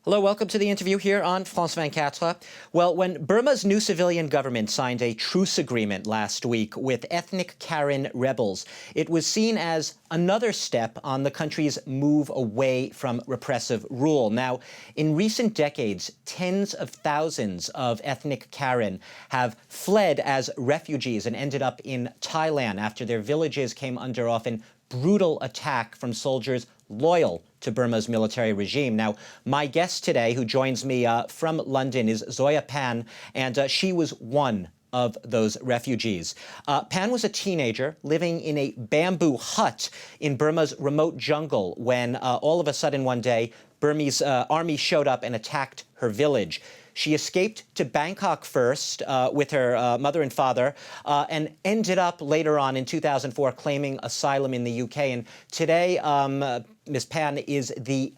Hello, welcome to the interview here on France 24. Well, when Burma's new civilian government signed a truce agreement last week with ethnic Karen rebels, it was seen as another step on the country's move away from repressive rule. Now, in recent decades, tens of thousands of ethnic Karen have fled as refugees and ended up in Thailand after their villages came under often brutal attack from soldiers loyal to Burma's military regime. Now, my guest today, who joins me from London, is Zoya Pan, and she was one of those refugees. Pan was a teenager living in a bamboo hut in Burma's remote jungle when all of a sudden one day, Burmese army showed up and attacked her village. She escaped to Bangkok first with her mother and father and ended up later on in 2004 claiming asylum in the UK. And today, Ms. Pan is the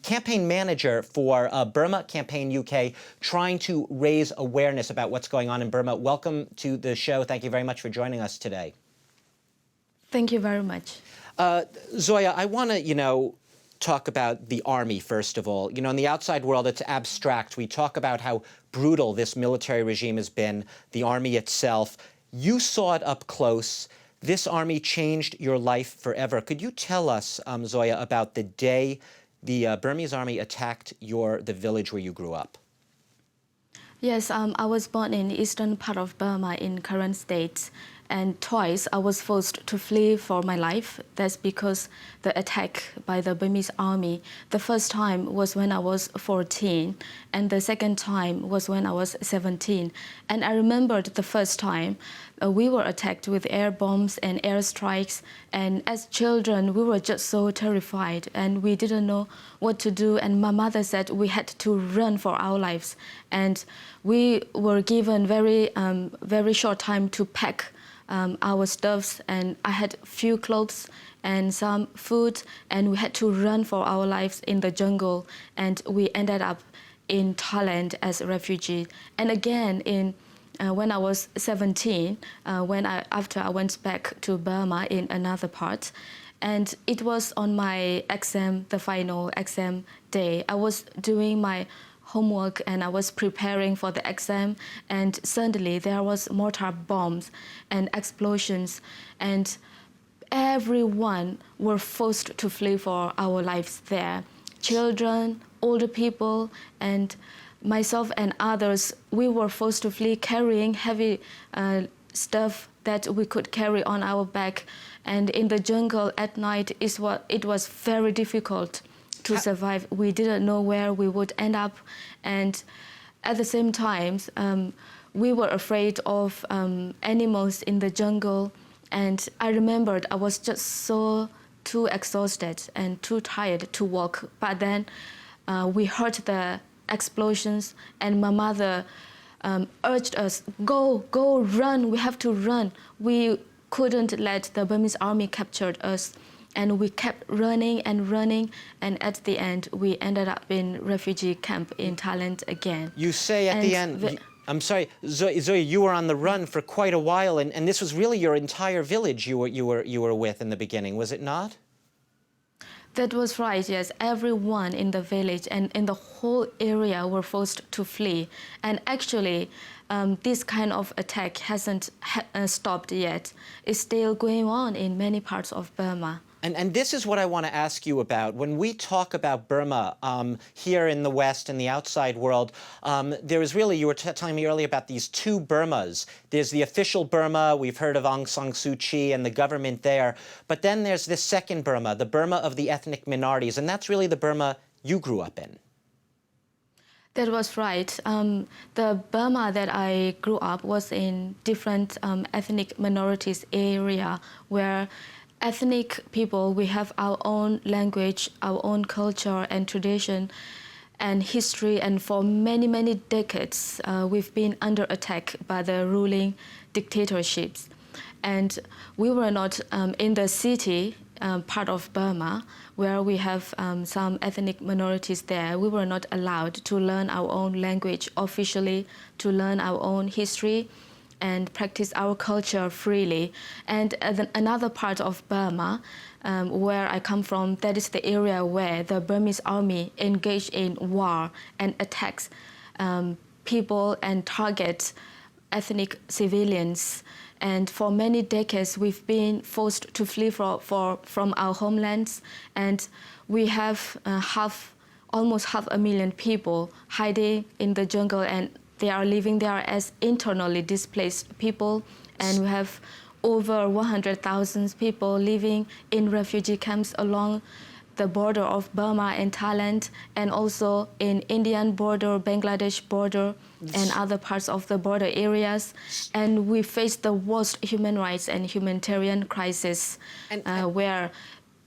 campaign manager for Burma Campaign UK, trying to raise awareness about what's going on in Burma. Welcome to the show. Thank you very much for joining us today. Thank you very much. Zoya, I want to, talk about the army, first of all. In the outside world, it's abstract. We talk about how brutal this military regime has been, the army itself. You saw it up close. This army changed your life forever. Could you tell us, Zoya, about the day the Burmese army attacked the village where you grew up? Yes, I was born in the eastern part of Burma in Karen State. And twice I was forced to flee for my life. That's because the attack by the Burmese army. The first time was when I was 14, and the second time was when I was 17. And I remembered the first time we were attacked with air bombs and airstrikes. And as children, we were just so terrified, and we didn't know what to do. And my mother said we had to run for our lives. And we were given very short time to pack our stuffs, and I had few clothes and some food, and we had to run for our lives in the jungle, and we ended up in Thailand as a refugee. And again, when I was 17, after I went back to Burma in another part, and it was on my exam, the final exam day. I was doing my homework and I was preparing for the exam, and suddenly there was mortar bombs and explosions, and everyone were forced to flee for our lives there. Children, older people, and myself and others, we were forced to flee carrying heavy stuff that we could carry on our back. And in the jungle at night, it was very difficult to survive. We didn't know where we would end up, and at the same time, we were afraid of animals in the jungle. And I remembered I was just too exhausted and too tired to walk. But then we heard the explosions, and my mother urged us, go, run, we have to run. We couldn't let the Burmese army capture us. And we kept running, and at the end, we ended up in refugee camp in Thailand again. You say at the end, I'm sorry, Zoya, you were on the run for quite a while, and this was really your entire village you were with in the beginning, was it not? That was right, yes. Everyone in the village and in the whole area were forced to flee. And actually, this kind of attack hasn't stopped yet. It's still going on in many parts of Burma. And this is what I want to ask you about. When we talk about Burma here in the West and the outside world, there is really, you were telling me earlier about these two Burmas. There's the official Burma, we've heard of Aung San Suu Kyi and the government there. But then there's this second Burma, the Burma of the ethnic minorities, and that's really the Burma you grew up in. That was right. The Burma that I grew up was in different ethnic minorities area where ethnic people, we have our own language, our own culture and tradition and history, and for many, many decades, we've been under attack by the ruling dictatorships. And we were not in the city part of Burma, where we have some ethnic minorities there. We were not allowed to learn our own language officially, to learn our own history. and practice our culture freely. And another part of Burma, where I come from, that is the area where the Burmese army engage in war and attacks people and target ethnic civilians. And for many decades, we've been forced to flee from our homelands, and we have almost 500,000 people hiding in the jungle, and they are living there as internally displaced people. And we have over 100,000 people living in refugee camps along the border of Burma and Thailand, and also in Indian border, Bangladesh border, and other parts of the border areas. And we face the worst human rights and humanitarian crisis, where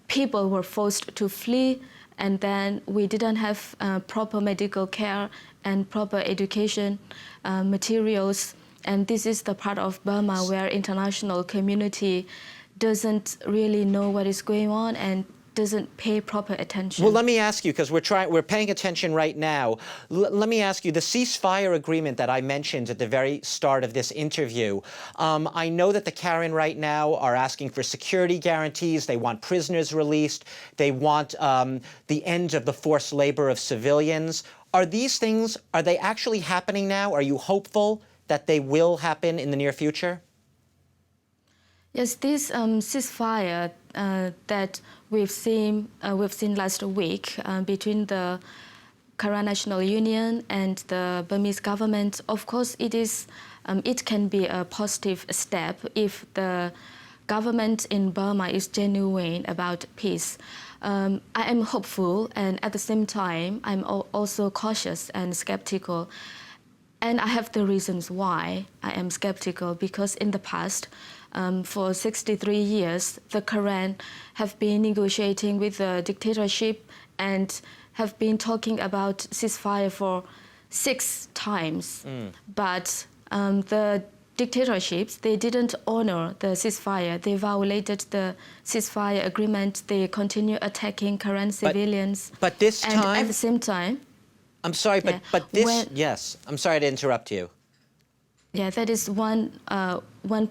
people were forced to flee, and then we didn't have proper medical care and proper education materials. And this is the part of Burma where international community doesn't really know what is going on and doesn't pay proper attention. Well, let me ask you, because we're paying attention right now. Let me ask you, the ceasefire agreement that I mentioned at the very start of this interview, I know that the Karen right now are asking for security guarantees. They want prisoners released. They want the end of the forced labor of civilians. Are these things, are they actually happening now? Are you hopeful that they will happen in the near future? Yes, this ceasefire that we've seen last week between the Karen National Union and the Burmese government, of course, it can be a positive step if the government in Burma is genuine about peace. I am hopeful, and at the same time, I'm also cautious and skeptical. And I have the reasons why I am skeptical, because in the past, for 63 years, the Karen have been negotiating with the dictatorship and have been talking about ceasefire for 6 times. But the dictatorships, they didn't honor the ceasefire. They violated the ceasefire agreement. They continue attacking Karen civilians. But this time... And at the same time... I'm sorry, but this... Yes, I'm sorry to interrupt you. Yeah, that is one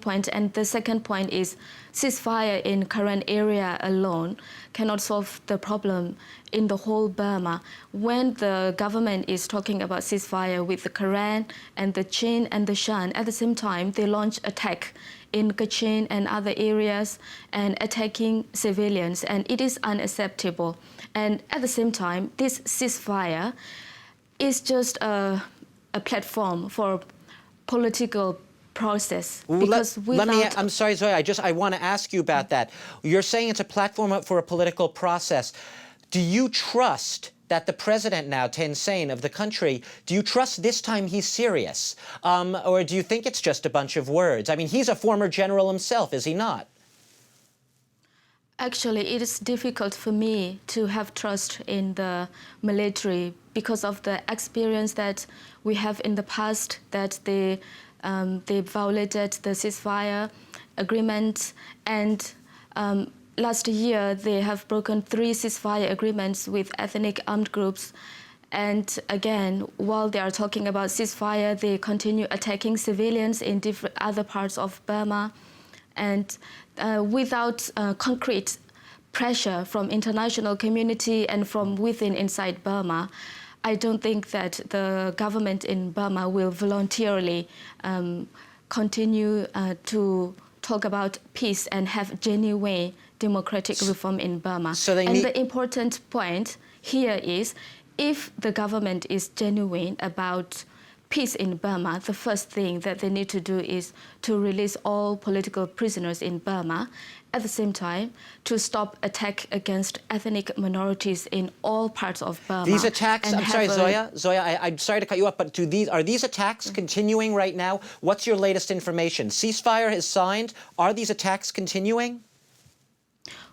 point. And the second point is ceasefire in Karen area alone cannot solve the problem in the whole Burma. When the government is talking about ceasefire with the Karen and the Chin and the Shan, at the same time, they launch attack in Kachin and other areas and attacking civilians, and it is unacceptable. And at the same time, this ceasefire is just a platform for political process. Because I'm sorry, Zoya, I want to ask you about that. You're saying it's a platform for a political process. Do you trust that the president now, Thein Sein, of the country, do you trust this time he's serious? Or do you think it's just a bunch of words? I mean, he's a former general himself, is he not? Actually, it is difficult for me to have trust in the military because of the experience that we have in the past, that they violated the ceasefire agreement, and last year they have broken 3 ceasefire agreements with ethnic armed groups. And again, while they are talking about ceasefire, they continue attacking civilians in different other parts of Burma. And without concrete pressure from international community and from within inside Burma, I don't think that the government in Burma will voluntarily continue to talk about peace and have genuine democratic reform in Burma. The important point here is, if the government is genuine about peace in Burma, the first thing that they need to do is to release all political prisoners in Burma. At the same time, to stop attack against ethnic minorities in all parts of Burma. These attacks, I'm sorry, Zoya, I'm sorry to cut you off, but are these attacks continuing right now? What's your latest information? Ceasefire is signed. Are these attacks continuing?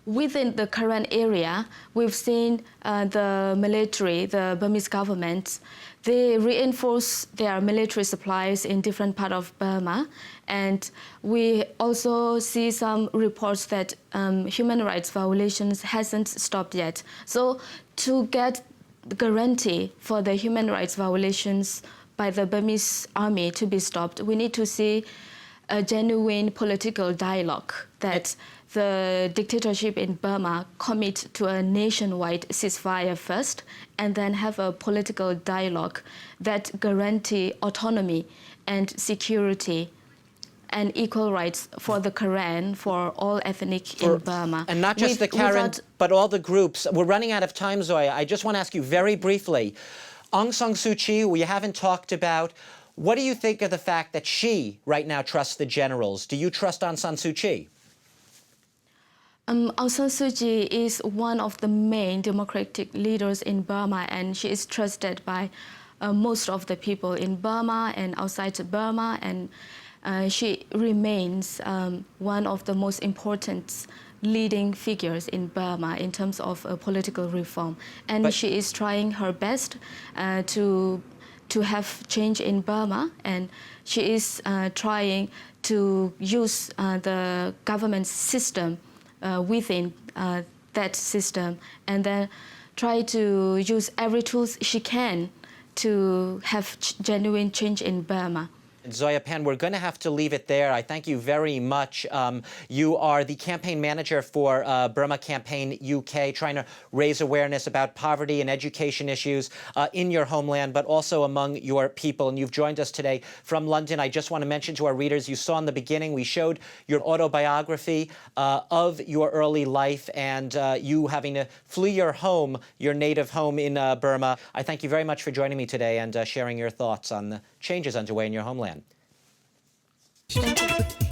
Within the Karen area, we've seen the military, the Burmese government, they reinforce their military supplies in different parts of Burma. And we also see some reports that human rights violations hasn't stopped yet. So to get the guarantee for the human rights violations by the Burmese army to be stopped, we need to see a genuine political dialogue that the dictatorship in Burma commit to a nationwide ceasefire first, and then have a political dialogue that guarantee autonomy and security and equal rights for the Karen, for all ethnic in Burma. And not just the Karen, but all the groups. We're running out of time, Zoya. I just want to ask you very briefly, Aung San Suu Kyi, we haven't talked about. What do you think of the fact that she right now trusts the generals? Do you trust Aung San Suu Kyi? Aung San Suu Kyi is one of the main democratic leaders in Burma, and she is trusted by most of the people in Burma and outside Burma, and she remains one of the most important leading figures in Burma in terms of political reform. And she is trying her best to have change in Burma, and she is trying to use the government system within that system, and then try to use every tool she can to have genuine change in Burma. Zoya Pan, we're going to have to leave it there. I thank you very much. You are the campaign manager for Burma Campaign UK, trying to raise awareness about poverty and education issues in your homeland, but also among your people. And you've joined us today from London. I just want to mention to our readers, you saw in the beginning, we showed your autobiography of your early life and you having to flee your home, your native home in Burma. I thank you very much for joining me today and sharing your thoughts on the changes underway in your homeland. Thank you.